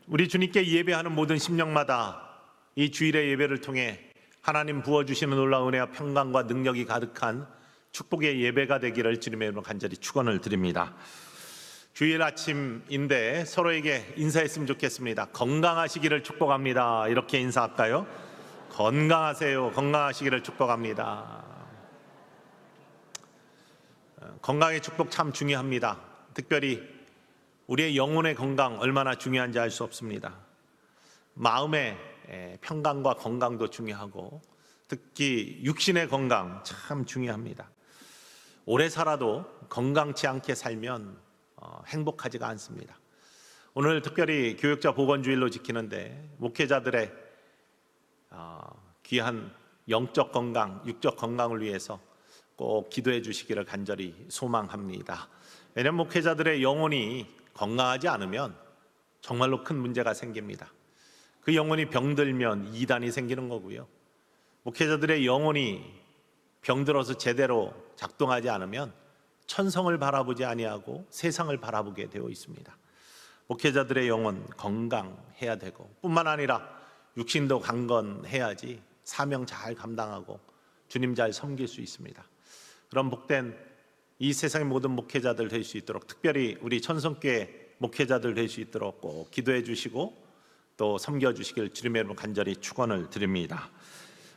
우리 주님께 예배하는 모든 심령마다 이 주일의 예배를 통해 하나님 부어주시는 놀라운 은혜와 평강과 능력이 가득한 축복의 예배가 되기를 주님의 이름으로 간절히 축원을 드립니다. 주일 아침인데 서로에게 인사했으면 좋겠습니다. 건강하시기를 축복합니다. 이렇게 인사할까요? 건강하세요. 건강하시기를 축복합니다. 건강의 축복 참 중요합니다. 특별히 우리의 영혼의 건강 얼마나 중요한지 알 수 없습니다. 마음의 평강과 건강도 중요하고 특히 육신의 건강 참 중요합니다. 오래 살아도 건강치 않게 살면 행복하지가 않습니다. 오늘 특별히 교역자 보건주일로 지키는데 목회자들의 귀한 영적 건강, 육적 건강을 위해서 꼭 기도해 주시기를 간절히 소망합니다. 왜냐하면 목회자들의 영혼이 건강하지 않으면 정말로 큰 문제가 생깁니다. 그 영혼이 병들면 이단이 생기는 거고요. 목회자들의 영혼이 병들어서 제대로 작동하지 않으면 천성을 바라보지 아니하고 세상을 바라보게 되어 있습니다. 목회자들의 영혼 건강해야 되고 뿐만 아니라 육신도 강건해야지 사명 잘 감당하고 주님 잘 섬길 수 있습니다. 그런 복된 이 세상의 모든 목회자들 될 수 있도록 특별히 우리 천성교회 목회자들 될 수 있도록 꼭 기도해 주시고 또 섬겨주시길 주님의 이름으로 간절히 축원을 드립니다.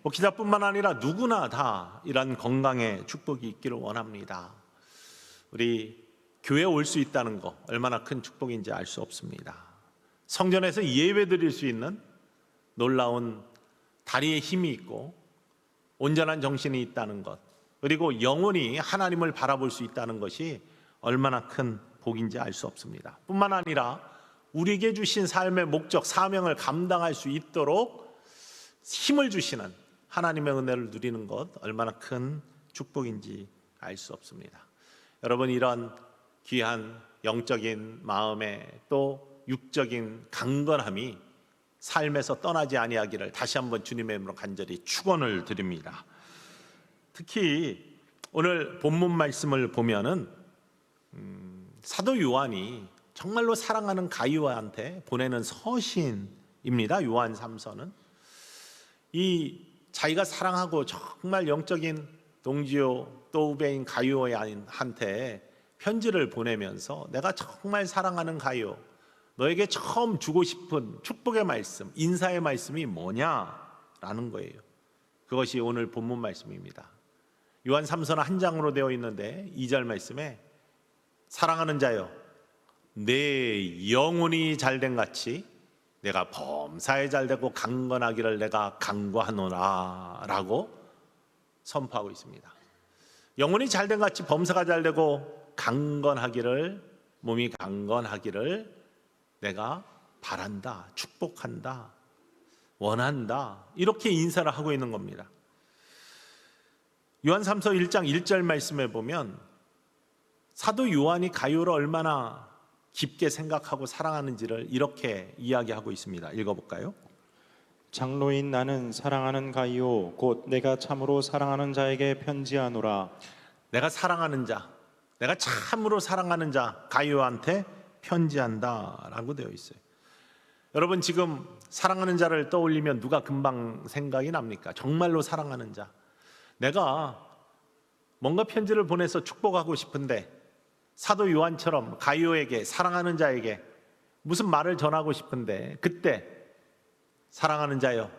목회자뿐만 아니라 누구나 다 이런 건강의 축복이 있기를 원합니다. 우리 교회에 올 수 있다는 거 얼마나 큰 축복인지 알 수 없습니다. 성전에서 예배 드릴 수 있는 놀라운 다리에 힘이 있고 온전한 정신이 있다는 것, 그리고 영원히 하나님을 바라볼 수 있다는 것이 얼마나 큰 복인지 알 수 없습니다. 뿐만 아니라 우리에게 주신 삶의 목적, 사명을 감당할 수 있도록 힘을 주시는 하나님의 은혜를 누리는 것 얼마나 큰 축복인지 알 수 없습니다. 여러분, 이런 귀한 영적인 마음의 또 육적인 강건함이 삶에서 떠나지 아니하기를 다시 한번 주님의 이름으로 간절히 축원을 드립니다. 특히 오늘 본문 말씀을 보면은 사도 요한이 정말로 사랑하는 가이오한테 보내는 서신입니다. 요한 3서는 이 자기가 사랑하고 정말 영적인 동지요 또 후배인 가이오한테 편지를 보내면서 내가 정말 사랑하는 가이오, 너에게 처음 주고 싶은 축복의 말씀, 인사의 말씀이 뭐냐라는 거예요. 그것이 오늘 본문 말씀입니다. 요한 3서는 한 장으로 되어 있는데 2절 말씀에 사랑하는 자여, 내 영혼이 잘된 같이 내가 범사에 잘되고 강건하기를 내가 간구하노라 라고 선포하고 있습니다. 영혼이 잘된 같이 범사가 잘되고 강건하기를, 몸이 강건하기를 내가 바란다, 축복한다, 원한다, 이렇게 인사를 하고 있는 겁니다. 요한 3서 1장 1절 말씀에 보면 사도 요한이 가이오를 얼마나 깊게 생각하고 사랑하는지를 이렇게 이야기하고 있습니다. 읽어볼까요? 장로인 나는 사랑하는 가이오 곧 내가 참으로 사랑하는 자에게 편지하노라. 내가 사랑하는 자, 내가 참으로 사랑하는 자 가이오한테 편지한다 라고 되어 있어요. 여러분, 지금 사랑하는 자를 떠올리면 누가 금방 생각이 납니까? 정말로 사랑하는 자, 내가 뭔가 편지를 보내서 축복하고 싶은데 사도 요한처럼 가이오에게, 사랑하는 자에게 무슨 말을 전하고 싶은데 그때 사랑하는 자여,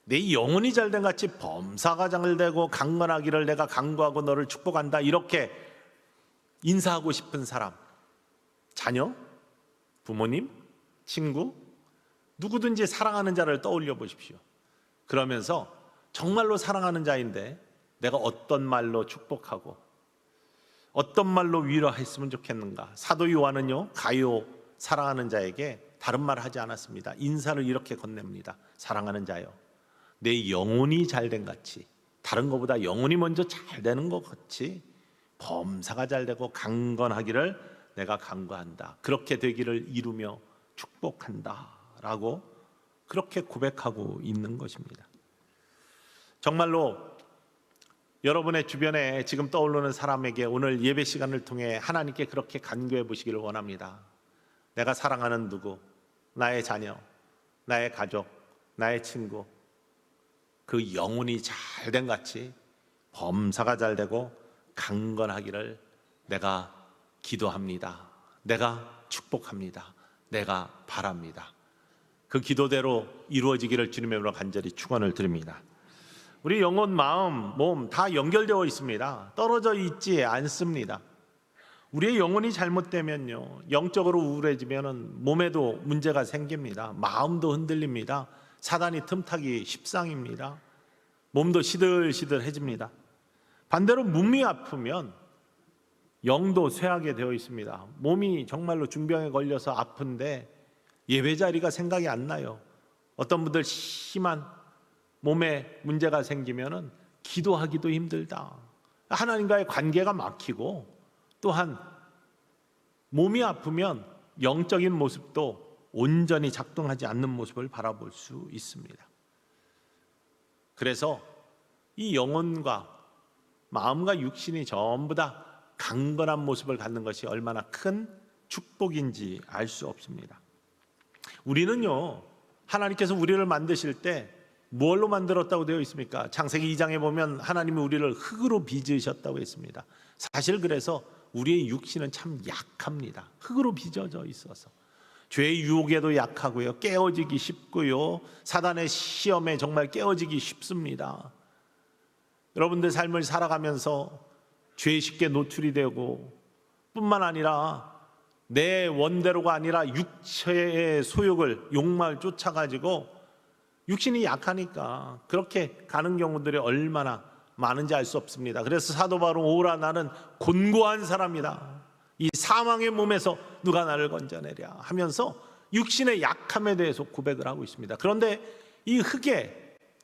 내 영혼이 잘된 같이 범사가 잘되고 강건하기를 내가 간구하고 너를 축복한다, 이렇게 인사하고 싶은 사람, 자녀, 부모님, 친구, 누구든지 사랑하는 자를 떠올려 보십시오. 그러면서 정말로 사랑하는 자인데 내가 어떤 말로 축복하고 어떤 말로 위로했으면 좋겠는가. 사도 요한은요, 가이오 사랑하는 자에게 다른 말을 하지 않았습니다. 인사를 이렇게 건넵니다. 사랑하는 자여, 내 영혼이 잘된 같이, 다른 것보다 영혼이 먼저 잘되는 것 같이 범사가 잘되고 강건하기를 내가 간구한다, 그렇게 되기를 이루며 축복한다 라고 그렇게 고백하고 있는 것입니다. 정말로 여러분의 주변에 지금 떠오르는 사람에게 오늘 예배 시간을 통해 하나님께 그렇게 간구해 보시기를 원합니다. 내가 사랑하는 누구, 나의 자녀, 나의 가족, 나의 친구, 그 영혼이 잘된 같이 범사가 잘되고 강건하기를 내가 기도합니다. 내가 축복합니다. 내가 바랍니다. 그 기도대로 이루어지기를 주님의 이름으로 간절히 축원을 드립니다. 우리 영혼, 마음, 몸 다 연결되어 있습니다. 떨어져 있지 않습니다. 우리의 영혼이 잘못되면요, 영적으로 우울해지면 몸에도 문제가 생깁니다. 마음도 흔들립니다. 사단이 틈타기 십상입니다. 몸도 시들시들해집니다. 반대로 몸이 아프면 영도 쇠하게 되어 있습니다. 몸이 정말로 중병에 걸려서 아픈데 예배 자리가 생각이 안 나요. 어떤 분들 심한 몸에 문제가 생기면은 기도하기도 힘들다. 하나님과의 관계가 막히고, 또한 몸이 아프면 영적인 모습도 온전히 작동하지 않는 모습을 바라볼 수 있습니다. 그래서 이 영혼과 마음과 육신이 전부 다 강건한 모습을 갖는 것이 얼마나 큰 축복인지 알 수 없습니다. 우리는요, 하나님께서 우리를 만드실 때 뭘로 만들었다고 되어 있습니까? 창세기 2장에 보면 하나님이 우리를 흙으로 빚으셨다고 했습니다. 사실 그래서 우리의 육신은 참 약합니다. 흙으로 빚어져 있어서 죄의 유혹에도 약하고요, 깨어지기 쉽고요, 사단의 시험에 정말 깨어지기 쉽습니다. 여러분들 삶을 살아가면서 죄에 쉽게 노출이 되고, 뿐만 아니라 내 원대로가 아니라 육체의 소욕을, 욕망을 쫓아가지고 육신이 약하니까 그렇게 가는 경우들이 얼마나 많은지 알 수 없습니다. 그래서 사도 바울은 오라 나는 곤고한 사람이다, 이 사망의 몸에서 누가 나를 건져내랴 하면서 육신의 약함에 대해서 고백을 하고 있습니다. 그런데 이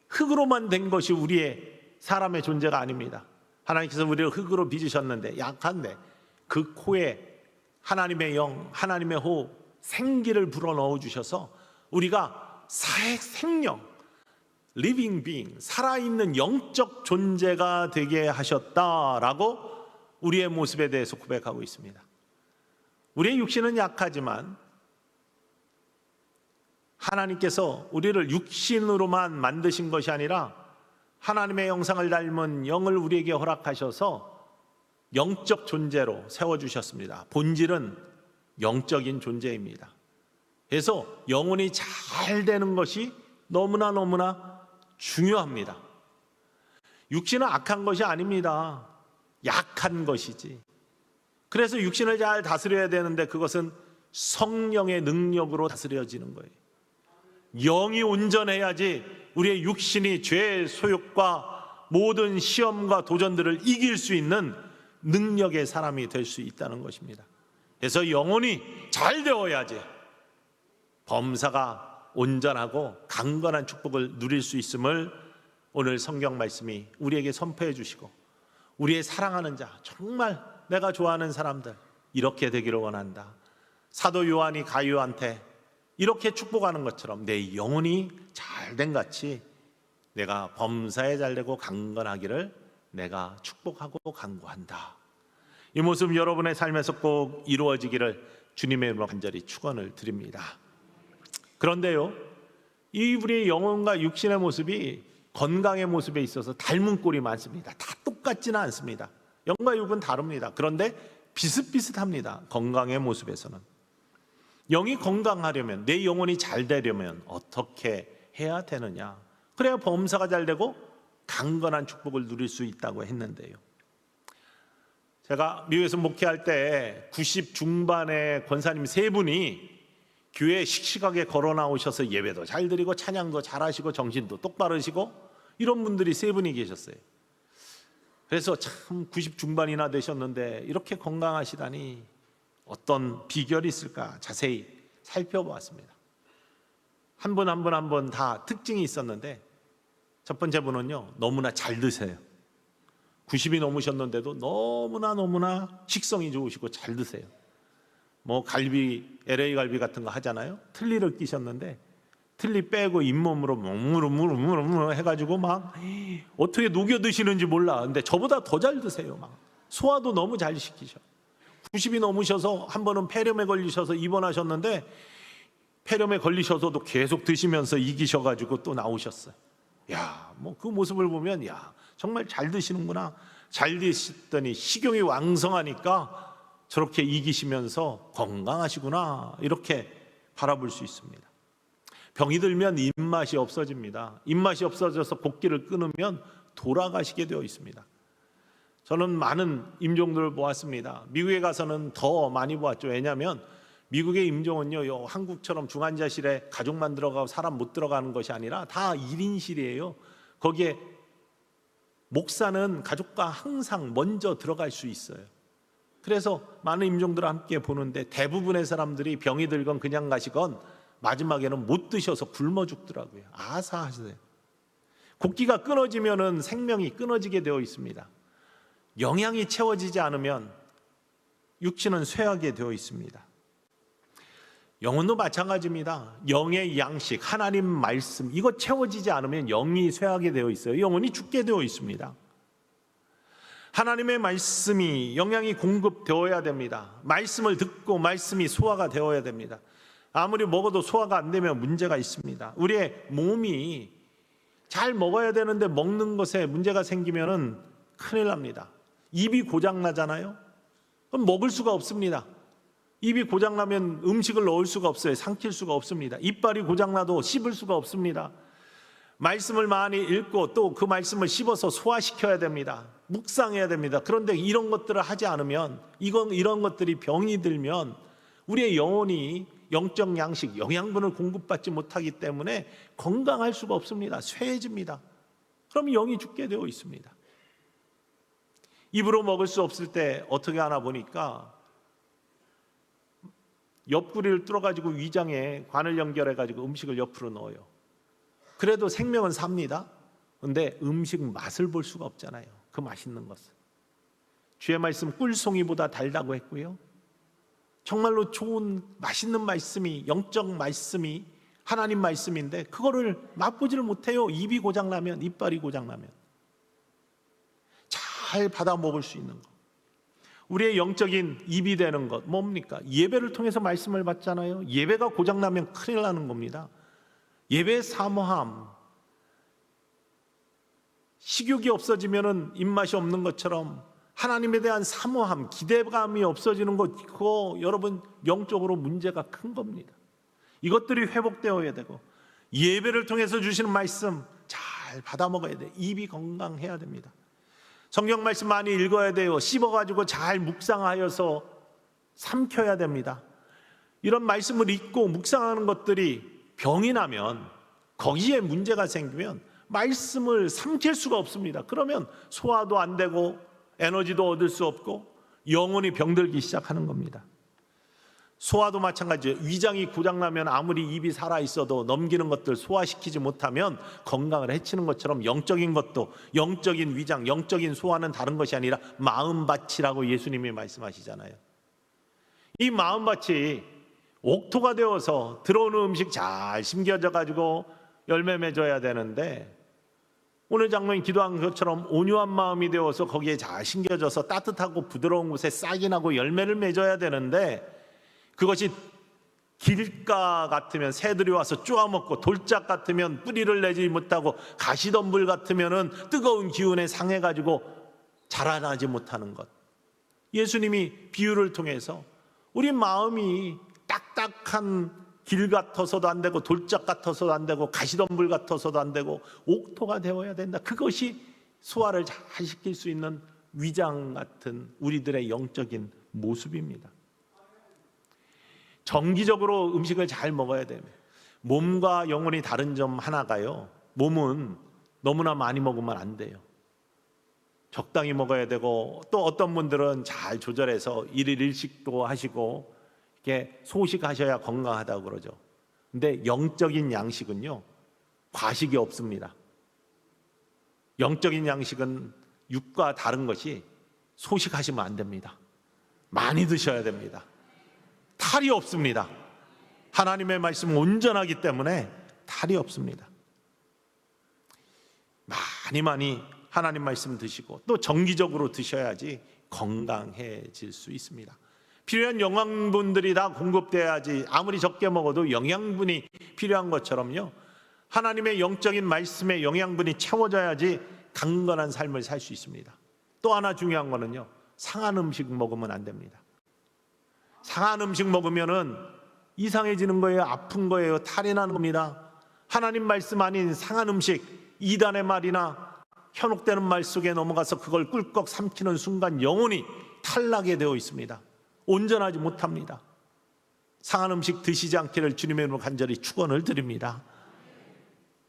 흙으로만 된 것이 우리의 사람의 존재가 아닙니다. 하나님께서 우리를 흙으로 빚으셨는데, 약한데 그 코에 하나님의 영, 하나님의 호흡, 생기를 불어넣어 주셔서 우리가 생명, living being, 살아있는 영적 존재가 되게 하셨다라고 우리의 모습에 대해서 고백하고 있습니다. 우리의 육신은 약하지만 하나님께서 우리를 육신으로만 만드신 것이 아니라 하나님의 형상을 닮은 영을 우리에게 허락하셔서 영적 존재로 세워주셨습니다. 본질은 영적인 존재입니다. 그래서 영혼이 잘 되는 것이 너무나 중요합니다. 육신은 악한 것이 아닙니다. 약한 것이지. 그래서 육신을 잘 다스려야 되는데 그것은 성령의 능력으로 다스려지는 거예요. 영이 온전해야지 우리의 육신이 죄의 소욕과 모든 시험과 도전들을 이길 수 있는 능력의 사람이 될 수 있다는 것입니다. 그래서 영혼이 잘 되어야지 범사가 온전하고 강건한 축복을 누릴 수 있음을 오늘 성경 말씀이 우리에게 선포해 주시고, 우리의 사랑하는 자, 정말 내가 좋아하는 사람들 이렇게 되기를 원한다. 사도 요한이 가룟한테 이렇게 축복하는 것처럼 내 영혼이 잘된 같이 내가 범사에 잘되고 강건하기를 내가 축복하고 간구한다. 이 모습 여러분의 삶에서 꼭 이루어지기를 주님의 이름으로 간절히 축원을 드립니다. 그런데요, 이 우리의 영혼과 육신의 모습이 건강의 모습에 있어서 닮은 꼴이 많습니다. 다 똑같지는 않습니다. 영과 육은 다릅니다. 그런데 비슷비슷합니다. 건강의 모습에서는. 영이 건강하려면, 내 영혼이 잘 되려면 어떻게 해야 되느냐? 그래야 범사가 잘 되고 강건한 축복을 누릴 수 있다고 했는데요, 제가 미국에서 목회할 때 90 중반의 권사님 3분이 교회에 씩씩하게 걸어 나오셔서 예배도 잘 드리고 찬양도 잘 하시고 정신도 똑바르시고 이런 분들이 3분이 계셨어요. 그래서 참 90 중반이나 되셨는데 이렇게 건강하시다니 어떤 비결이 있을까 자세히 살펴보았습니다. 한 분 한 분 다 특징이 있었는데, 첫 번째 분은요, 너무나 잘 드세요. 90이 넘으셨는데도 너무나 식성이 좋으시고 잘 드세요. 뭐 갈비, LA 갈비 같은 거 하잖아요. 틀니를 끼셨는데 틀니 빼고 잇몸으로 무르무르 해가지고 막 어떻게 녹여 드시는지 몰라. 근데 저보다 더 잘 드세요. 막 소화도 너무 잘 시키셔. 90이 넘으셔서 한 번은 폐렴에 걸리셔서 입원하셨는데 폐렴에 걸리셔서도 계속 드시면서 이기셔가지고 또 나오셨어요. 야, 뭐 그 모습을 보면 야, 정말 잘 드시는구나. 잘 드시더니 식욕이 왕성하니까 저렇게 이기시면서 건강하시구나. 이렇게 바라볼 수 있습니다. 병이 들면 입맛이 없어집니다. 입맛이 없어져서 곡기를 끊으면 돌아가시게 되어 있습니다. 저는 많은 임종들을 보았습니다. 미국에 가서는 더 많이 보았죠. 왜냐하면 미국의 임종은요, 한국처럼 중환자실에 가족만 들어가고 사람 못 들어가는 것이 아니라 다 1인실이에요. 거기에 목사는 가족과 항상 먼저 들어갈 수 있어요. 그래서 많은 임종들과 함께 보는데 대부분의 사람들이 병이 들건 그냥 가시건 마지막에는 못 드셔서 굶어 죽더라고요. 아사하세요. 곡기가 끊어지면은 생명이 끊어지게 되어 있습니다. 영양이 채워지지 않으면 육신은 쇠하게 되어 있습니다. 영혼도 마찬가지입니다. 영의 양식, 하나님 말씀, 이거 채워지지 않으면 영이 쇠하게 되어 있어요. 영혼이 죽게 되어 있습니다. 하나님의 말씀이 영양이 공급되어야 됩니다. 말씀을 듣고 말씀이 소화가 되어야 됩니다. 아무리 먹어도 소화가 안 되면 문제가 있습니다. 우리의 몸이 잘 먹어야 되는데 먹는 것에 문제가 생기면은 큰일 납니다. 입이 고장 나잖아요. 그럼 먹을 수가 없습니다. 입이 고장 나면 음식을 넣을 수가 없어요. 삼킬 수가 없습니다. 이빨이 고장 나도 씹을 수가 없습니다. 말씀을 많이 읽고 또 그 말씀을 씹어서 소화시켜야 됩니다. 묵상해야 됩니다. 그런데 이런 것들을 하지 않으면 이런 것들이 병이 들면 우리의 영혼이 영적 양식, 영양분을 공급받지 못하기 때문에 건강할 수가 없습니다. 쇠해집니다. 그럼 영이 죽게 되어 있습니다. 입으로 먹을 수 없을 때 어떻게 하나 보니까 옆구리를 뚫어가지고 위장에 관을 연결해가지고 음식을 옆으로 넣어요. 그래도 생명은 삽니다. 그런데 음식 맛을 볼 수가 없잖아요. 그 맛있는 것을. 주의 말씀 꿀송이보다 달다고 했고요. 정말로 좋은 맛있는 말씀이, 영적 말씀이 하나님 말씀인데 그거를 맛보지를 못해요. 입이 고장나면, 이빨이 고장나면. 잘 받아 먹을 수 있는 것, 우리의 영적인 입이 되는 것 뭡니까? 예배를 통해서 말씀을 받잖아요. 예배가 고장나면 큰일 나는 겁니다. 예배의 사모함, 식욕이 없어지면 입맛이 없는 것처럼 하나님에 대한 사모함, 기대감이 없어지는 것, 그거 여러분 영적으로 문제가 큰 겁니다. 이것들이 회복되어야 되고 예배를 통해서 주시는 말씀 잘 받아 먹어야 돼요. 입이 건강해야 됩니다. 성경 말씀 많이 읽어야 돼요. 씹어가지고 잘 묵상하여서 삼켜야 됩니다. 이런 말씀을 읽고 묵상하는 것들이 병이 나면, 거기에 문제가 생기면 말씀을 삼킬 수가 없습니다. 그러면 소화도 안 되고 에너지도 얻을 수 없고 영혼이 병들기 시작하는 겁니다. 소화도 마찬가지예요. 위장이 고장나면 아무리 입이 살아있어도 넘기는 것들 소화시키지 못하면 건강을 해치는 것처럼 영적인 것도, 영적인 위장, 영적인 소화는 다른 것이 아니라 마음밭이라고 예수님이 말씀하시잖아요. 이 마음밭이 옥토가 되어서 들어오는 음식 잘 심겨져 가지고 열매 맺어야 되는데, 오늘 장로님 기도한 것처럼 온유한 마음이 되어서 거기에 잘 심겨져서 따뜻하고 부드러운 곳에 싹이 나고 열매를 맺어야 되는데, 그것이 길가 같으면 새들이 와서 쪼아먹고, 돌짝 같으면 뿌리를 내지 못하고, 가시덤불 같으면 뜨거운 기운에 상해가지고 자라나지 못하는 것. 예수님이 비유를 통해서 우리 마음이 딱딱한 길 같아서도 안 되고, 돌짝 같아서도 안 되고, 가시덤불 같아서도 안 되고, 옥토가 되어야 된다. 그것이 소화를 잘 시킬 수 있는 위장 같은 우리들의 영적인 모습입니다. 정기적으로 음식을 잘 먹어야 됩니다. 몸과 영혼이 다른 점 하나가요, 몸은 너무나 많이 먹으면 안 돼요. 적당히 먹어야 되고, 또 어떤 분들은 잘 조절해서 일일 일식도 하시고 이렇게 소식하셔야 건강하다고 그러죠. 근데 영적인 양식은요, 과식이 없습니다. 영적인 양식은 육과 다른 것이 소식하시면 안 됩니다. 많이 드셔야 됩니다. 탈이 없습니다. 하나님의 말씀은 온전하기 때문에 탈이 없습니다. 많이 하나님 말씀 드시고 또 정기적으로 드셔야지 건강해질 수 있습니다. 필요한 영양분들이 다 공급돼야지, 아무리 적게 먹어도 영양분이 필요한 것처럼요, 하나님의 영적인 말씀에 영양분이 채워져야지 강건한 삶을 살 수 있습니다. 또 하나 중요한 거는요, 상한 음식 먹으면 안 됩니다. 상한 음식 먹으면은 이상해지는 거예요. 아픈 거예요. 탈이 나는 겁니다. 하나님 말씀 아닌 상한 음식, 이단의 말이나 현혹되는 말 속에 넘어가서 그걸 꿀꺽 삼키는 순간 영혼이 탈나게 되어 있습니다. 온전하지 못합니다. 상한 음식 드시지 않기를 주님의 이름으로 간절히 축원을 드립니다.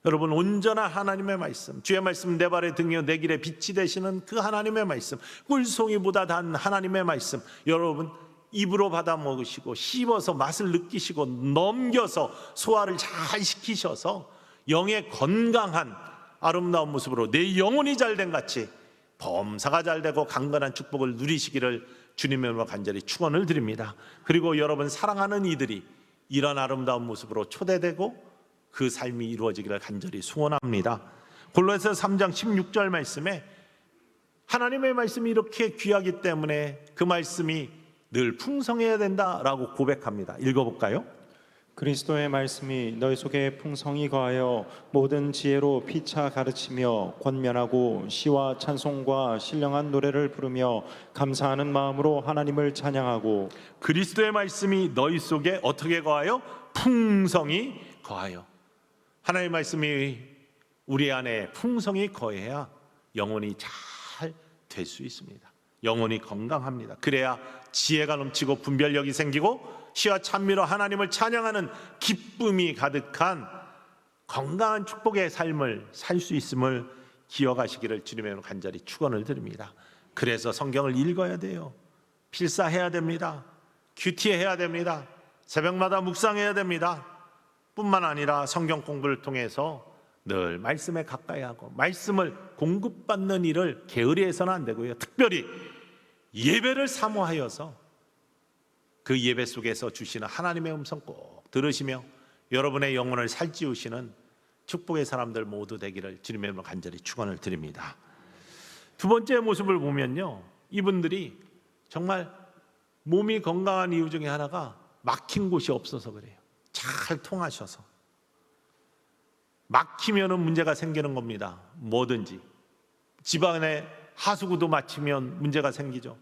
여러분, 온전한 하나님의 말씀, 주의 말씀 내 발의 등이요 내 길의 빛이 되시는 그 하나님의 말씀, 꿀송이보다 단 하나님의 말씀, 여러분 입으로 받아 먹으시고 씹어서 맛을 느끼시고 넘겨서 소화를 잘 시키셔서 영의 건강한 아름다운 모습으로 내 영혼이 잘된 같이 범사가 잘되고 강건한 축복을 누리시기를 주님의 이름으로 간절히 축원을 드립니다. 그리고 여러분 사랑하는 이들이 이런 아름다운 모습으로 초대되고 그 삶이 이루어지기를 간절히 소원합니다. 골로새서 3장 16절 말씀에 하나님의 말씀이 이렇게 귀하기 때문에 그 말씀이 늘 풍성해야 된다라고 고백합니다. 읽어볼까요? 그리스도의 말씀이 너희 속에 풍성히 거하여 모든 지혜로 피차 가르치며 권면하고 시와 찬송과 신령한 노래를 부르며 감사하는 마음으로 하나님을 찬양하고. 그리스도의 말씀이 너희 속에 어떻게 거하여? 풍성히 거하여. 하나님의 말씀이 우리 안에 풍성히 거해야 영혼이 잘 될 수 있습니다. 영혼이 건강합니다. 그래야 지혜가 넘치고 분별력이 생기고 시와 찬미로 하나님을 찬양하는 기쁨이 가득한 건강한 축복의 삶을 살 수 있음을 기억하시기를 주님의 이름으로 간절히 축원을 드립니다. 그래서 성경을 읽어야 돼요. 필사해야 됩니다. 큐티해야 됩니다. 새벽마다 묵상해야 됩니다. 뿐만 아니라 성경 공부를 통해서 늘 말씀에 가까이 하고 말씀을 공급받는 일을 게으리해서는 안 되고요. 특별히 예배를 사모하여서 그 예배 속에서 주시는 하나님의 음성 꼭 들으시며 여러분의 영혼을 살찌우시는 축복의 사람들 모두 되기를 주님의 이름으로 간절히 축원을 드립니다. 두 번째 모습을 보면요, 이분들이 정말 몸이 건강한 이유 중에 하나가 막힌 곳이 없어서 그래요. 잘 통하셔서. 막히면은 문제가 생기는 겁니다. 뭐든지 집안에 하수구도 막히면 문제가 생기죠.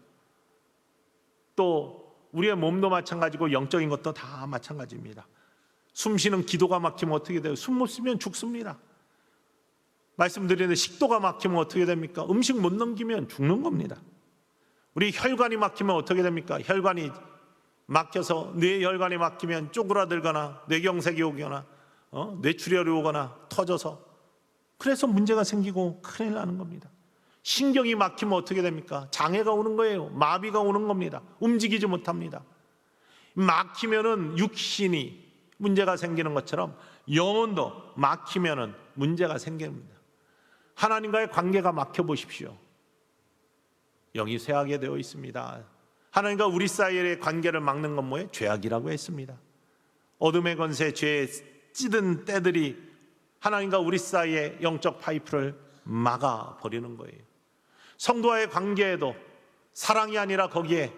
또 우리의 몸도 마찬가지고 영적인 것도 다 마찬가지입니다. 숨 쉬는 기도가 막히면 어떻게 돼요? 숨 못 쉬면 죽습니다. 말씀드리는데 식도가 막히면 어떻게 됩니까? 음식 못 넘기면 죽는 겁니다. 우리 혈관이 막히면 어떻게 됩니까? 혈관이 막혀서 뇌혈관이 막히면 쪼그라들거나 뇌경색이 오거나 뇌출혈이 오거나 터져서 그래서 문제가 생기고 큰일 나는 겁니다. 신경이 막히면 어떻게 됩니까? 장애가 오는 거예요. 마비가 오는 겁니다. 움직이지 못합니다. 막히면은 육신이 문제가 생기는 것처럼 영혼도 막히면은 문제가 생깁니다. 하나님과의 관계가 막혀 보십시오. 영이 쇠하게 되어 있습니다. 하나님과 우리 사이의 관계를 막는 건 뭐예요? 죄악이라고 했습니다. 어둠의 권세, 죄의 찌든 때들이 하나님과 우리 사이의 영적 파이프를 막아버리는 거예요. 성도와의 관계에도 사랑이 아니라 거기에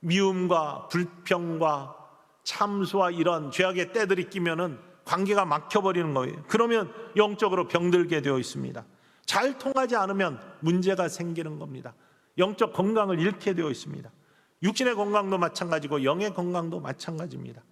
미움과 불평과 참수와 이런 죄악의 때들이 끼면은 관계가 막혀버리는 거예요. 그러면 영적으로 병들게 되어 있습니다. 잘 통하지 않으면 문제가 생기는 겁니다. 영적 건강을 잃게 되어 있습니다. 육신의 건강도 마찬가지고 영의 건강도 마찬가지입니다.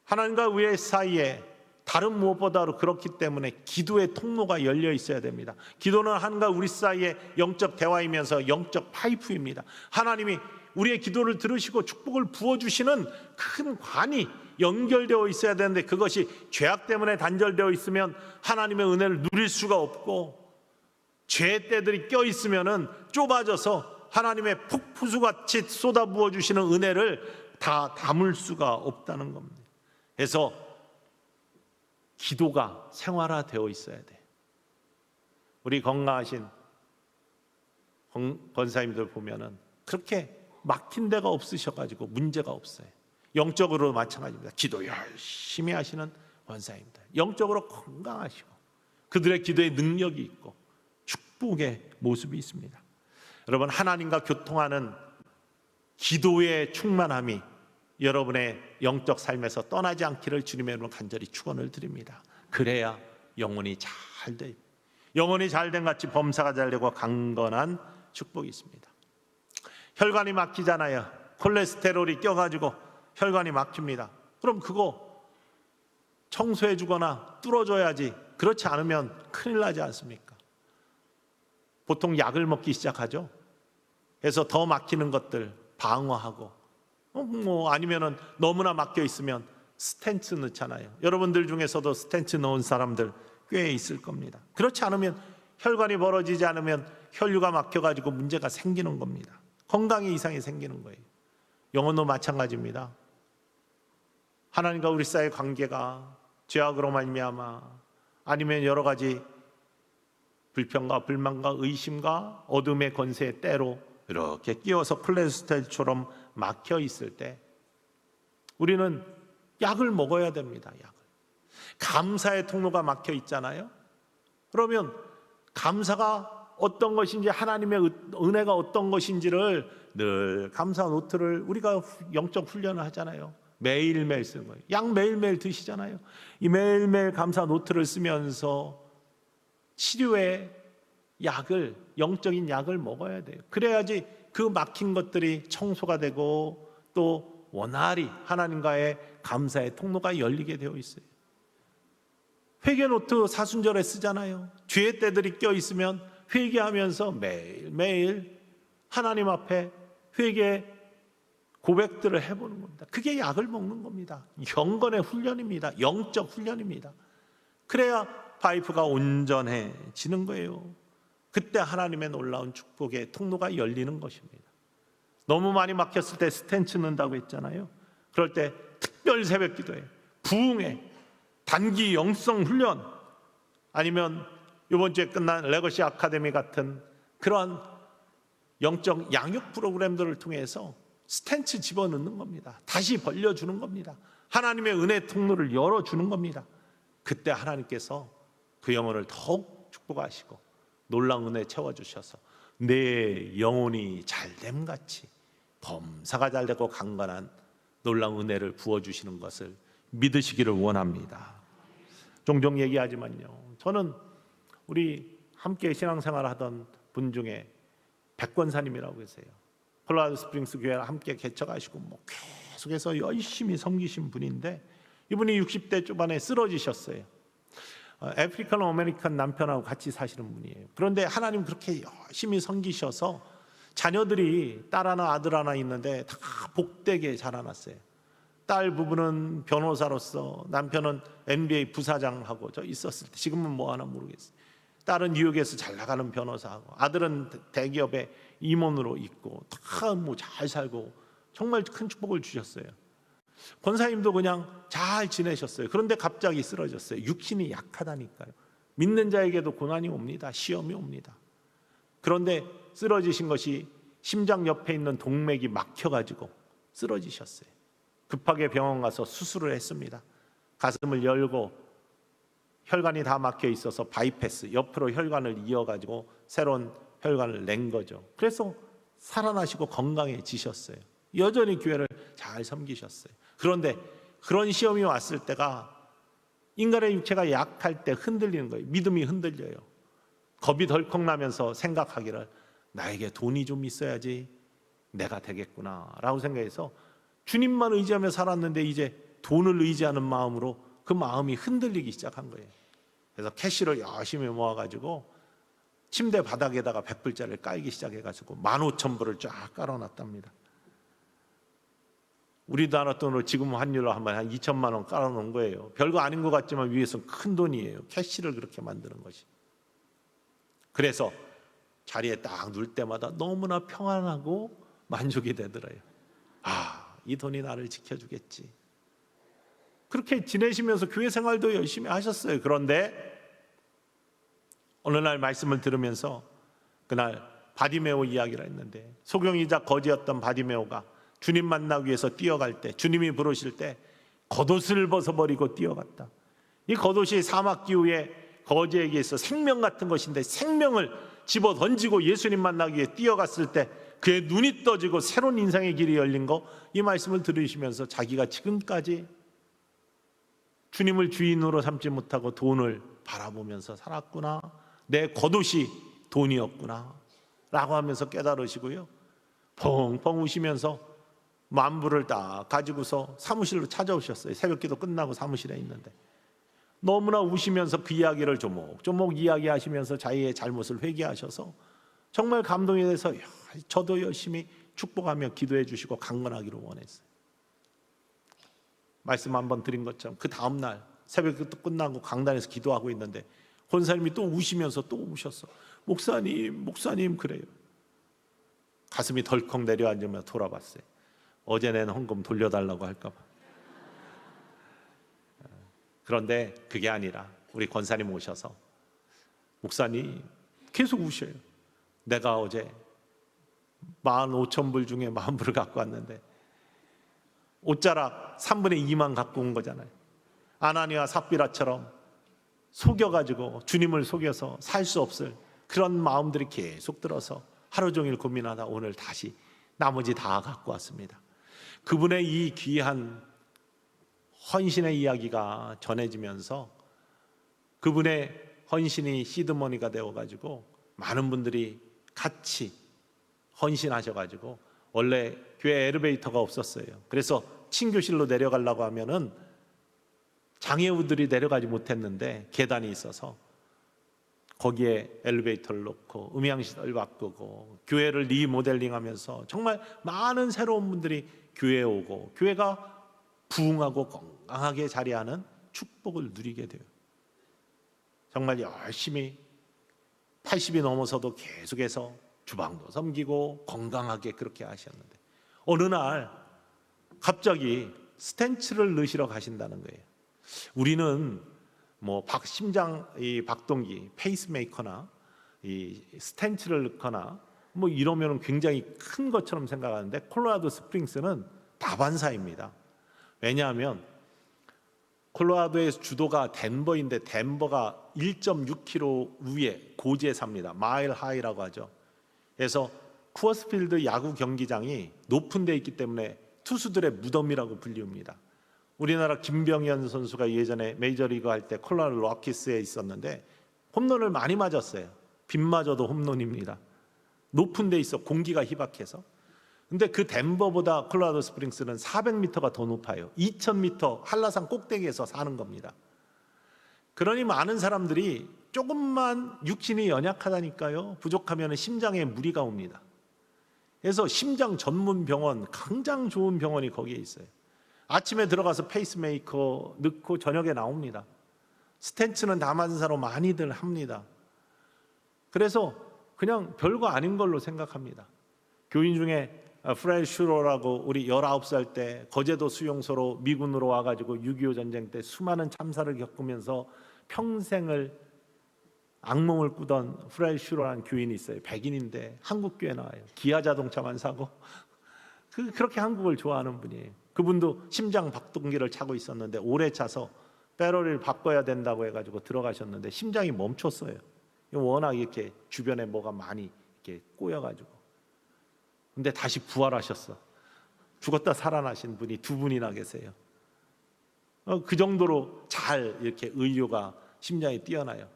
하나님과 우리 사이에 다른 무엇보다도 그렇기 때문에 기도의 통로가 열려 있어야 됩니다. 기도는 하나님과 우리 사이의 영적 대화이면서 영적 파이프입니다. 하나님이 우리의 기도를 들으시고 축복을 부어주시는 큰 관이 연결되어 있어야 되는데 그것이 죄악 때문에 단절되어 있으면 하나님의 은혜를 누릴 수가 없고 죄의 때들이 껴있으면 좁아져서 하나님의 폭포수같이 쏟아부어 주시는 은혜를 다 담을 수가 없다는 겁니다. 그래서 기도가 생활화되어 있어야 돼. 우리 건강하신 권사님들 보면은 그렇게 막힌 데가 없으셔가지고 문제가 없어요. 영적으로 마찬가지입니다. 기도 열심히 하시는 권사님들, 영적으로 건강하시고 그들의 기도에 능력이 있고 축복의 모습이 있습니다. 여러분, 하나님과 교통하는 기도의 충만함이 여러분의 영적 삶에서 떠나지 않기를 주님의 이름으로 간절히 축원을 드립니다. 그래야 영혼이 잘 돼요. 영혼이 잘된 같이 범사가 잘되고 강건한 축복이 있습니다. 혈관이 막히잖아요. 콜레스테롤이 껴가지고 혈관이 막힙니다. 그럼 그거 청소해 주거나 뚫어줘야지. 그렇지 않으면 큰일 나지 않습니까? 보통 약을 먹기 시작하죠. 그래서 더 막히는 것들 방어하고, 아니면은 너무나 막혀 있으면 스텐트 넣잖아요. 여러분들 중에서도 스텐트 넣은 사람들 꽤 있을 겁니다. 그렇지 않으면 혈관이 벌어지지 않으면 혈류가 막혀가지고 문제가 생기는 겁니다. 건강에 이상이 생기는 거예요. 영혼도 마찬가지입니다. 하나님과 우리 사이의 관계가 죄악으로 말미암아 아니면 여러 가지 불평과 불만과 의심과 어둠의 권세의 때로 이렇게 끼워서 콜레스테롤처럼 막혀 있을 때 우리는 약을 먹어야 됩니다. 약을. 감사의 통로가 막혀 있잖아요. 그러면 감사가 어떤 것인지, 하나님의 은혜가 어떤 것인지를 늘 감사 노트를 우리가 영적 훈련을 하잖아요. 매일매일 쓰는 거예요. 약 매일매일 드시잖아요. 이 매일매일 감사 노트를 쓰면서 치료의 약을, 영적인 약을 먹어야 돼요. 그래야지 그 막힌 것들이 청소가 되고 또 원활히 하나님과의 감사의 통로가 열리게 되어 있어요. 회개 노트 사순절에 쓰잖아요. 죄의 때들이 껴 있으면 회개하면서 매일매일 하나님 앞에 회개 고백들을 해보는 겁니다. 그게 약을 먹는 겁니다. 경건의 훈련입니다. 영적 훈련입니다. 그래야 파이프가 온전해지는 거예요. 그때 하나님의 놀라운 축복의 통로가 열리는 것입니다. 너무 많이 막혔을 때 스텐트 넣는다고 했잖아요. 그럴 때 특별 새벽 기도회, 부흥회, 단기 영성 훈련, 아니면 이번 주에 끝난 레거시 아카데미 같은 그러한 영적 양육 프로그램들을 통해서 스텐트 집어넣는 겁니다. 다시 벌려주는 겁니다. 하나님의 은혜 통로를 열어주는 겁니다. 그때 하나님께서 그 영혼을 더욱 축복하시고 놀라운 은혜 채워주셔서 내 영혼이 잘됨같이 범사가 잘되고 강건한 놀라운 은혜를 부어주시는 것을 믿으시기를 원합니다. 종종 얘기하지만요, 저는 우리 함께 신앙생활 하던 분 중에 백권사님이라고 계세요. 콜로라도 스프링스 교회를 함께 개척하시고 계속해서 열심히 섬기신 분인데 이분이 60대 초반에 쓰러지셨어요. 아프리칸 아메리칸 남편하고 같이 사시는 분이에요. 그런데 하나님 그렇게 열심히 섬기셔서 자녀들이 딸 하나 아들 하나 있는데 다 복되게 자라났어요. 딸 부부는 변호사로서, 남편은 NBA 부사장하고 저 있었을 때, 지금은 뭐 하나 모르겠어요. 딸은 뉴욕에서 잘 나가는 변호사하고, 아들은 대기업의 임원으로 있고, 다 뭐 잘 살고 정말 큰 축복을 주셨어요. 권사님도 그냥 잘 지내셨어요. 그런데 갑자기 쓰러졌어요. 육신이 약하다니까요. 믿는 자에게도 고난이 옵니다. 시험이 옵니다. 그런데 쓰러지신 것이 심장 옆에 있는 동맥이 막혀가지고 쓰러지셨어요. 급하게 병원 가서 수술을 했습니다. 가슴을 열고 혈관이 다 막혀 있어서 바이패스, 옆으로 혈관을 이어가지고 새로운 혈관을 낸 거죠. 그래서 살아나시고 건강해지셨어요. 여전히 교회를 잘 섬기셨어요. 그런데 그런 시험이 왔을 때가 인간의 육체가 약할 때 흔들리는 거예요. 믿음이 흔들려요. 겁이 덜컥 나면서 생각하기를 나에게 돈이 좀 있어야지 내가 되겠구나 라고 생각해서 주님만 의지하며 살았는데 이제 돈을 의지하는 마음으로 그 마음이 흔들리기 시작한 거예요. 그래서 캐시를 열심히 모아가지고 침대 바닥에다가 100불짜리를 깔기 시작해가지고 15,000불을 쫙 깔아놨답니다. 우리나라 돈으로 지금 환율로 한 2천만 원 깔아놓은 거예요. 별거 아닌 것 같지만 위에서는 큰 돈이에요. 캐시를 그렇게 만드는 것이. 그래서 자리에 딱 누울 때마다 너무나 평안하고 만족이 되더래요. 이 돈이 나를 지켜주겠지. 그렇게 지내시면서 교회 생활도 열심히 하셨어요. 그런데 어느 날 말씀을 들으면서 그날 바디메오 이야기를 했는데, 소경이자 거지였던 바디메오가 주님 만나기 위해서 뛰어갈 때, 주님이 부르실 때 겉옷을 벗어버리고 뛰어갔다. 이 겉옷이 사막 기후에 거지에게 있어 생명 같은 것인데 생명을 집어 던지고 예수님 만나기 위해 뛰어갔을 때 그의 눈이 떠지고 새로운 인생의 길이 열린 거, 이 말씀을 들으시면서 자기가 지금까지 주님을 주인으로 삼지 못하고 돈을 바라보면서 살았구나, 내 겉옷이 돈이었구나 라고 하면서 깨달으시고요, 펑펑 우시면서 만불을 딱 가지고서 사무실로 찾아오셨어요. 새벽기도 끝나고 사무실에 있는데 너무나 우시면서 그 이야기를 조목조목 이야기하시면서 자기의 잘못을 회개하셔서 정말 감동이 돼서, 야, 저도 열심히 축복하며 기도해 주시고 강건하기를 원했어요. 말씀 한번 드린 것처럼 그 다음날 새벽기도 끝나고 강단에서 기도하고 있는데 권사님이 또 우시면서 또 우셨어. 목사님 그래요. 가슴이 덜컥 내려앉으며 돌아봤어요. 어제 낸 헌금 돌려달라고 할까 봐. 그런데 그게 아니라 우리 권사님 오셔서, 목사님 계속 우셔요. 내가 어제 15,000불 중에 40,000불을 갖고 왔는데 옷자락 3분의 2만 갖고 온 거잖아요. 아나니와 삽비라처럼 속여가지고 주님을 속여서 살 수 없을 그런 마음들이 계속 들어서 하루 종일 고민하다 오늘 다시 나머지 다 갖고 왔습니다. 그분의 이 귀한 헌신의 이야기가 전해지면서 그분의 헌신이 시드머니가 되어가지고 많은 분들이 같이 헌신하셔가지고, 원래 교회 엘리베이터가 없었어요. 그래서 친교실로 내려가려고 하면은 장애우들이 내려가지 못했는데 계단이 있어서 거기에 엘리베이터를 놓고 음향시설 바꾸고 교회를 리모델링하면서 정말 많은 새로운 분들이 교회에 오고 교회가 부흥하고 건강하게 자리하는 축복을 누리게 돼요. 정말 열심히 80이 넘어서도 계속해서 주방도 섬기고 건강하게 그렇게 하셨는데 어느 날 갑자기 스텐츠를 넣으시러 가신다는 거예요. 우리는 뭐 심장 이 박동기 페이스메이커나 이 스텐츠를 넣거나 뭐 이러면 굉장히 큰 것처럼 생각하는데 콜로라도 스프링스는 다반사입니다. 왜냐하면 콜로라도의 주도가 덴버인데 덴버가 1.6km 위에 고지에 삽니다. 마일 하이라고 하죠. 그래서 쿠어스필드 야구 경기장이 높은 데 있기 때문에 투수들의 무덤이라고 불립니다. 우리나라 김병현 선수가 예전에 메이저리그 할 때 콜로라도 록키스에 있었는데 홈런을 많이 맞았어요. 빗마저도 홈런입니다. 높은 데 있어 공기가 희박해서. 근데 그 덴버보다 콜로라도 스프링스는 400m가 더 높아요. 2000m 한라산 꼭대기에서 사는 겁니다. 그러니 많은 사람들이 조금만 육신이 연약하다니까요, 부족하면 심장에 무리가 옵니다. 그래서 심장 전문 병원, 굉장히 좋은 병원이 거기에 있어요. 아침에 들어가서 페이스메이커 넣고 저녁에 나옵니다. 스텐츠는 다반사로 많이들 합니다. 그래서 그냥 별거 아닌 걸로 생각합니다. 교인 중에 프라이 슈로라고 우리 19살 때 거제도 수용소로 미군으로 와가지고 6.25 전쟁 때 수많은 참사를 겪으면서 평생을 악몽을 꾸던 프라이 슈로라는 교인이 있어요. 백인인데 한국 교회 나와요. 기아 자동차만 사고 그렇게 한국을 좋아하는 분이에요. 그분도 심장 박동기를 차고 있었는데 오래 차서 배럴을 바꿔야 된다고 해가지고 들어가셨는데 심장이 멈췄어요. 워낙 이렇게 주변에 뭐가 많이 이렇게 꼬여가지고. 근데 다시 부활하셨어. 죽었다 살아나신 분이 2분이나 계세요. 그 정도로 잘 이렇게 의료가 심장이 뛰어나요.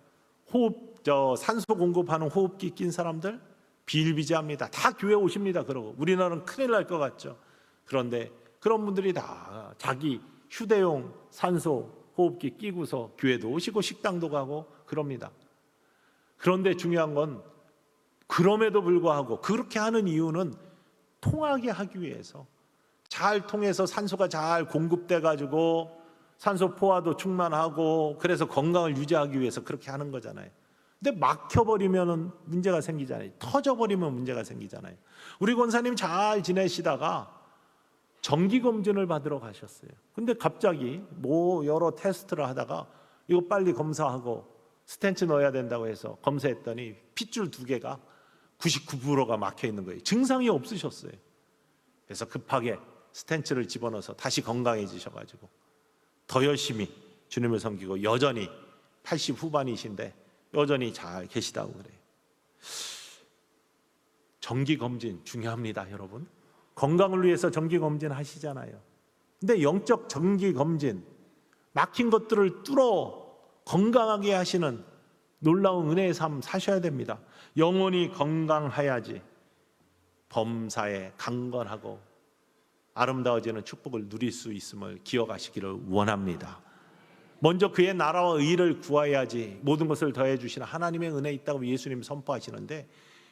산소 공급하는 호흡기 낀 사람들 비일비재합니다. 다 교회 오십니다. 그러고 우리나라는 큰일 날 것 같죠. 그런데 그런 분들이 다 자기 휴대용 산소 호흡기 끼고서 교회도 오시고 식당도 가고 그럽니다. 그런데 중요한 건 그럼에도 불구하고 그렇게 하는 이유는 통하게 하기 위해서, 잘 통해서 산소가 잘 공급돼 가지고 산소 포화도 충만하고 그래서 건강을 유지하기 위해서 그렇게 하는 거잖아요. 근데 막혀버리면 문제가 생기잖아요. 터져버리면 문제가 생기잖아요. 우리 권사님 잘 지내시다가 정기검진을 받으러 가셨어요. 근데 갑자기 뭐 여러 테스트를 하다가 이거 빨리 검사하고 스텐츠 넣어야 된다고 해서 검사했더니 핏줄 2개가 99%가 막혀 있는 거예요. 증상이 없으셨어요. 그래서 급하게 스텐츠를 집어넣어서 다시 건강해지셔가지고 더 열심히 주님을 섬기고 여전히 80 후반이신데 여전히 잘 계시다고 그래요. 정기 검진 중요합니다, 여러분. 건강을 위해서 정기 검진 하시잖아요. 근데 영적 정기 검진, 막힌 것들을 뚫어 건강하게 하시는 놀라운 은혜의 삶 사셔야 됩니다. 영혼이 건강해야지 범사에 강건하고 아름다워지는 축복을 누릴 수 있음을 기억하시기를 원합니다. 먼저 그의 나라와 의를 구하여야지 모든 것을 더해 주시는 하나님의 은혜 있다고 예수님 선포하시는데,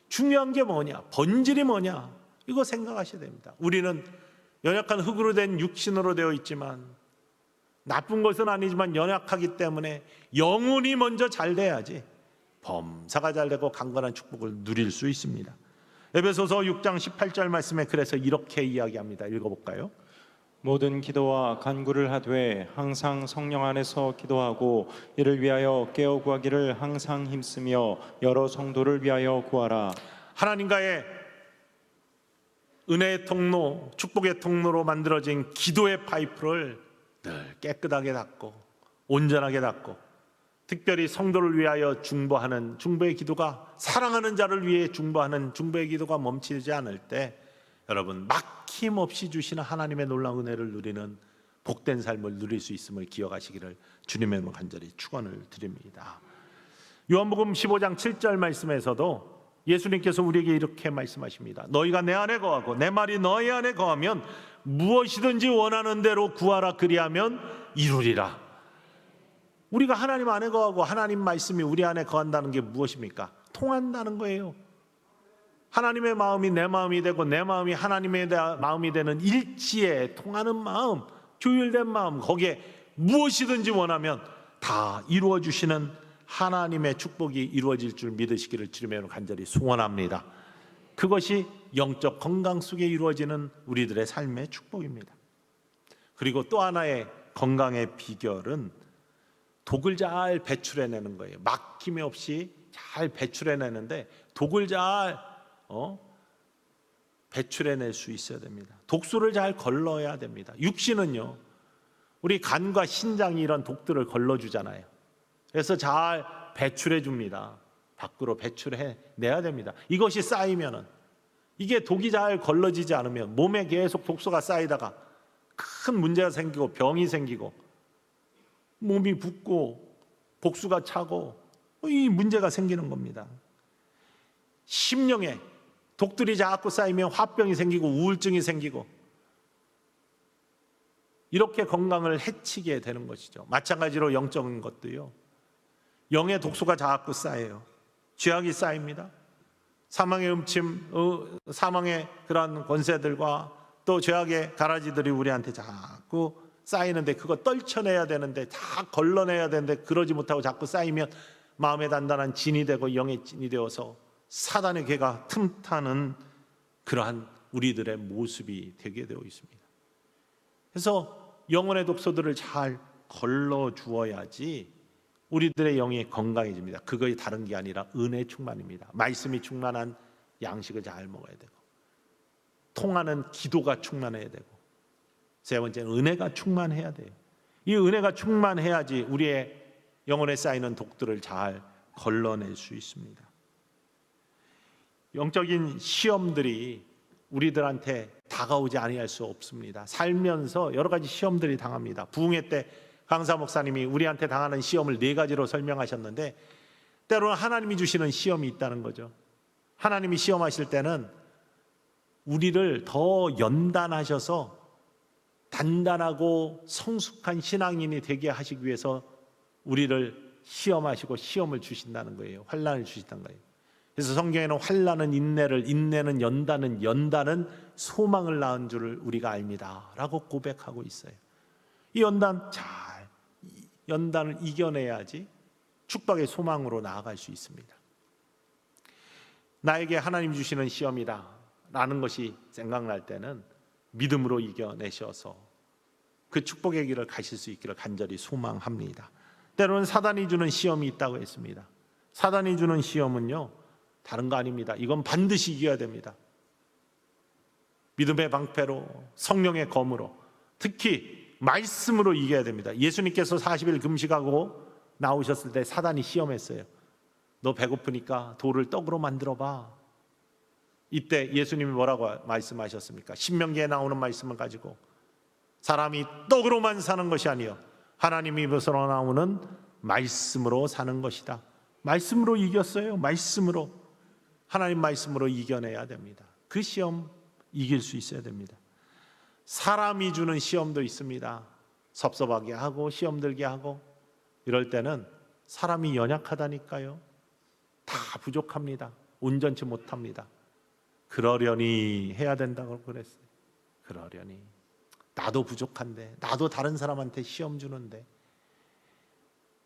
중요한 게 뭐냐? 본질이 뭐냐? 이거 생각하셔야 됩니다. 우리는 연약한 흙으로 된 육신으로 되어 있지만, 나쁜 것은 아니지만 연약하기 때문에 영혼이 먼저 잘 돼야지 범사가 잘 되고 강건한 축복을 누릴 수 있습니다. 에베소서 6장 18절 말씀에 그래서 이렇게 이야기합니다. 읽어볼까요? 모든 기도와 간구를 하되 항상 성령 안에서 기도하고 이를 위하여 깨어 구하기를 항상 힘쓰며 여러 성도를 위하여 구하라. 하나님과의 은혜의 통로, 축복의 통로로 만들어진 기도의 파이프를 늘 깨끗하게 닫고 온전하게 닫고, 특별히 성도를 위하여 중보하는 중보의 기도가, 사랑하는 자를 위해 중보하는 중보의 기도가 멈추지 않을 때 여러분, 막힘없이 주시는 하나님의 놀라운 은혜를 누리는 복된 삶을 누릴 수 있음을 기억하시기를 주님의 이름으로 간절히 축원을 드립니다. 요한복음 15장 7절 말씀에서도 예수님께서 우리에게 이렇게 말씀하십니다. 너희가 내 안에 거하고 내 말이 너희 안에 거하면 무엇이든지 원하는 대로 구하라, 그리하면 이루리라. 우리가 하나님 안에 거하고 하나님 말씀이 우리 안에 거한다는 게 무엇입니까? 통한다는 거예요. 하나님의 마음이 내 마음이 되고 내 마음이 하나님의 마음이 되는 일치에 통하는 마음, 조율된 마음, 거기에 무엇이든지 원하면 다 이루어 주시는 하나님의 축복이 이루어질 줄 믿으시기를 주님의 이름으로 간절히 소원합니다. 그것이 영적 건강 속에 이루어지는 우리들의 삶의 축복입니다. 그리고 또 하나의 건강의 비결은 독을 잘 배출해내는 거예요. 막힘이 없이 잘 배출해내는데, 독을 잘 배출해낼 수 있어야 됩니다. 독소를 잘 걸러야 됩니다. 육신은요, 우리 간과 신장이 이런 독들을 걸러주잖아요. 그래서 잘 배출해 줍니다. 밖으로 배출해내야 됩니다. 이것이 쌓이면은, 이게 독이 잘 걸러지지 않으면 몸에 계속 독소가 쌓이다가 큰 문제가 생기고 병이 생기고 몸이 붓고 복수가 차고 이 문제가 생기는 겁니다. 심령에 독들이 자꾸 쌓이면 화병이 생기고 우울증이 생기고 이렇게 건강을 해치게 되는 것이죠. 마찬가지로 영적인 것도요, 영의 독소가 자꾸 쌓여요. 죄악이 쌓입니다. 사망의 음침, 사망의 그러한 권세들과 또 죄악의 가라지들이 우리한테 자꾸 쌓이는데, 그거 떨쳐내야 되는데, 다 걸러내야 되는데 그러지 못하고 자꾸 쌓이면 마음에 단단한 진이 되고 영의 진이 되어서 사단의 괴가 틈타는 그러한 우리들의 모습이 되게 되어 있습니다. 그래서 영혼의 독소들을 잘 걸러 주어야지 우리들의 영이 건강해집니다. 그것이 다른 게 아니라 은혜 충만입니다. 말씀이 충만한 양식을 잘 먹어야 되고, 통하는 기도가 충만해야 되고, 세 번째는 은혜가 충만해야 돼요. 이 은혜가 충만해야지 우리의 영혼에 쌓이는 독들을 잘 걸러낼 수 있습니다. 영적인 시험들이 우리들한테 다가오지 아니할 수 없습니다. 살면서 여러 가지 시험들이 당합니다. 부흥회 때 강사 목사님이 우리한테 당하는 시험을 4가지로 설명하셨는데, 때로는 하나님이 주시는 시험이 있다는 거죠. 하나님이 시험하실 때는 우리를 더 연단하셔서 단단하고 성숙한 신앙인이 되게 하시기 위해서 우리를 시험하시고 시험을 주신다는 거예요. 환난을 주신다는 거예요. 그래서 성경에는 환난은 인내를, 인내는 연단은, 연단은 소망을 낳은 줄을 우리가 압니다 라고 고백하고 있어요. 이 연단을 이겨내야지 축복의 소망으로 나아갈 수 있습니다. 나에게 하나님 주시는 시험이다 라는 것이 생각날 때는 믿음으로 이겨내셔서 그 축복의 길을 가실 수 있기를 간절히 소망합니다. 때로는 사단이 주는 시험이 있다고 했습니다. 사단이 주는 시험은요, 다른 거 아닙니다. 이건 반드시 이겨야 됩니다. 믿음의 방패로, 성령의 검으로, 특히 말씀으로 이겨야 됩니다. 예수님께서 40일 금식하고 나오셨을 때 사단이 시험했어요. 너 배고프니까 돌을 떡으로 만들어 봐. 이때 예수님이 뭐라고 말씀하셨습니까? 신명기에 나오는 말씀을 가지고 사람이 떡으로만 사는 것이 아니요 하나님 입에서 나오는 말씀으로 사는 것이다. 말씀으로 이겼어요. 말씀으로. 하나님 말씀으로 이겨내야 됩니다. 그 시험 이길 수 있어야 됩니다. 사람이 주는 시험도 있습니다. 섭섭하게 하고 시험 들게 하고 이럴 때는 사람이 연약하다니까요. 다 부족합니다. 온전치 못합니다. 그러려니 해야 된다고 그랬어요. 그러려니 나도 부족한데, 나도 다른 사람한테 시험 주는데,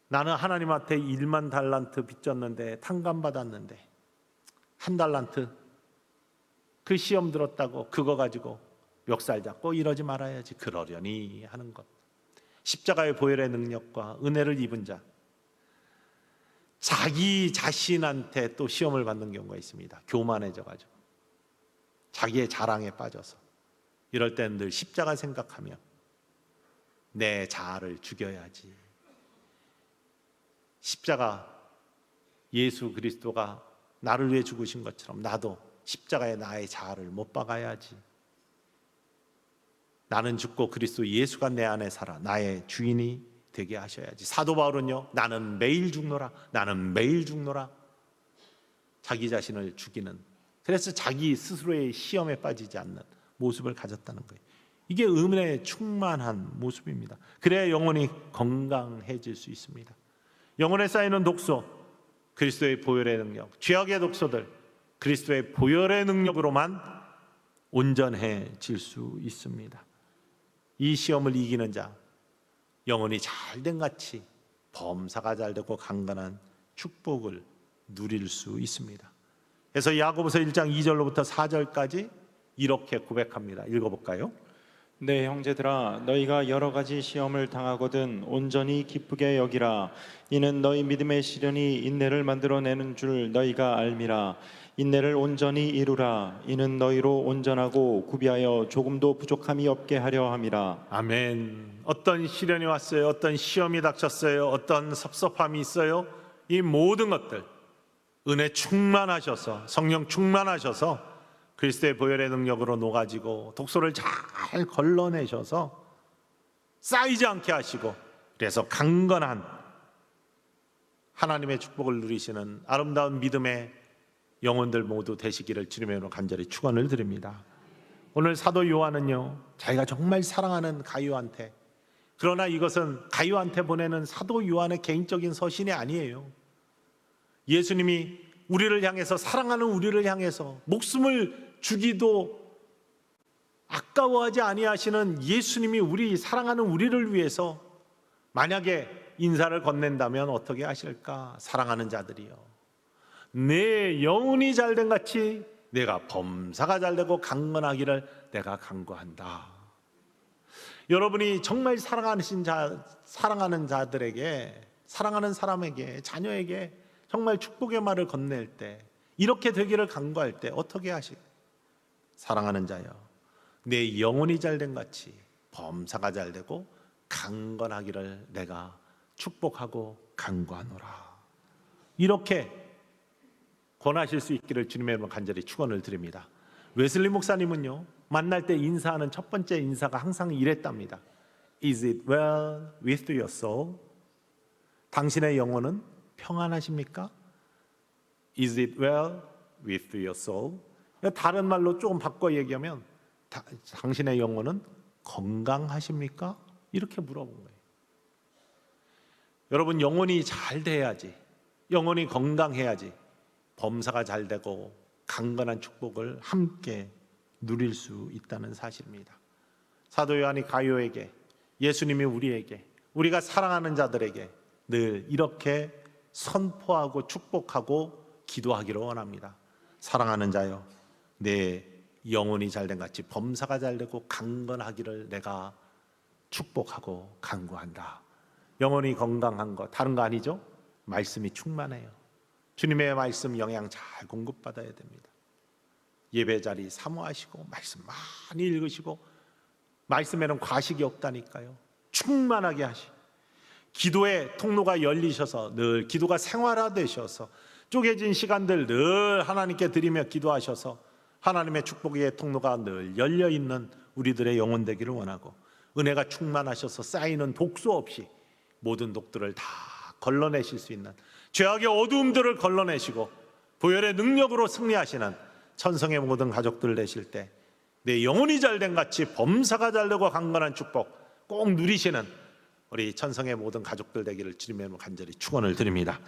나는 하나님한테 1만 달란트 빚졌는데 탕감 받았는데 1달란트 그 시험 들었다고 그거 가지고 멱살 잡고 이러지 말아야지. 그러려니 하는 것. 십자가의 보혈의 능력과 은혜를 입은 자, 자기 자신한테 또 시험을 받는 경우가 있습니다. 교만해져 가지고 자기의 자랑에 빠져서 이럴 때는 늘 십자가 생각하며 내 자아를 죽여야지. 십자가 예수 그리스도가 나를 위해 죽으신 것처럼 나도 십자가에 나의 자아를 못 박아야지. 나는 죽고 그리스도 예수가 내 안에 살아 나의 주인이 되게 하셔야지. 사도 바울은요, 나는 매일 죽노라, 나는 매일 죽노라. 자기 자신을 죽이는, 그래서 자기 스스로의 시험에 빠지지 않는 모습을 가졌다는 거예요. 이게 은혜에 충만한 모습입니다. 그래야 영혼이 건강해질 수 있습니다. 영혼에 쌓이는 독소, 그리스도의 보혈의 능력, 죄악의 독소들, 그리스도의 보혈의 능력으로만 온전해질 수 있습니다. 이 시험을 이기는 자, 영혼이 잘된 같이 범사가 잘되고 강건한 축복을 누릴 수 있습니다. 그래서 야고보서 1장 2절로부터 4절까지 이렇게 고백합니다. 읽어볼까요? 네, 형제들아, 너희가 여러 가지 시험을 당하거든 온전히 기쁘게 여기라. 이는 너희 믿음의 시련이 인내를 만들어내는 줄 너희가 알미라. 인내를 온전히 이루라. 이는 너희로 온전하고 구비하여 조금도 부족함이 없게 하려 함이라. 아멘. 어떤 시련이 왔어요? 어떤 시험이 닥쳤어요? 어떤 섭섭함이 있어요? 이 모든 것들 은혜 충만하셔서, 성령 충만하셔서 그리스도의 보혈의 능력으로 녹아지고 독소를 잘 걸러내셔서 쌓이지 않게 하시고, 그래서 강건한 하나님의 축복을 누리시는 아름다운 믿음의 영혼들 모두 되시기를 주님의 이름으로 간절히 축원을 드립니다. 오늘 사도 요한은요, 자기가 정말 사랑하는 가룟한테, 그러나 이것은 가룟한테 보내는 사도 요한의 개인적인 서신이 아니에요. 예수님이 우리를 향해서, 사랑하는 우리를 향해서 목숨을 주기도 아까워하지 아니하시는 예수님이 우리 사랑하는 우리를 위해서 만약에 인사를 건넨다면 어떻게 하실까? 사랑하는 자들이요, 내 영혼이 잘된 같이 내가 범사가 잘되고 강건하기를 내가 간구한다. 여러분이 정말 사랑하는 자들에게, 사랑하는 사람에게, 자녀에게 정말 축복의 말을 건넬 때, 이렇게 되기를 간구할 때 어떻게 하실까요? 사랑하는 자여, 내 영혼이 잘된 같이 범사가 잘되고 강건하기를 내가 축복하고 간구하노라. 이렇게 권하실 수 있기를 주님의 이름으로 간절히 축원을 드립니다. 웨슬리 목사님은요, 만날 때 인사하는 첫 번째 인사가 항상 이랬답니다. Is it well with your soul? 당신의 영혼은 평안하십니까? Is it well with your soul? 다른 말로 조금 바꿔 얘기하면 당신의 영혼은 건강하십니까? 이렇게 물어본 거예요. 여러분, 영혼이 잘 돼야지, 영혼이 건강해야지 범사가 잘 되고 강건한 축복을 함께 누릴 수 있다는 사실입니다. 사도 요한이 가룟에게, 예수님이 우리에게, 우리가 사랑하는 자들에게 늘 이렇게 선포하고 축복하고 기도하기를 원합니다. 사랑하는 자여, 내 영혼이 잘된 같이 범사가 잘되고 강건하기를 내가 축복하고 간구한다. 영혼이 건강한 거 다른 거 아니죠? 말씀이 충만해요. 주님의 말씀 영양 잘 공급받아야 됩니다. 예배 자리 사모하시고 말씀 많이 읽으시고, 말씀에는 과식이 없다니까요. 충만하게 하시, 기도의 통로가 열리셔서 늘 기도가 생활화되셔서 쪼개진 시간들 늘 하나님께 드리며 기도하셔서 하나님의 축복의 통로가 늘 열려 있는 우리들의 영혼 되기를 원하고, 은혜가 충만하셔서 쌓이는 독소 없이 모든 독들을 다 걸러내실 수 있는, 죄악의 어두움들을 걸러내시고 보혈의 능력으로 승리하시는 천성의 모든 가족들 되실 때, 내 영혼이 잘된 같이 범사가 잘되고 강건한 축복 꼭 누리시는 우리 천성의 모든 가족들 되기를 주님의 이름으로 간절히 축원을 드립니다.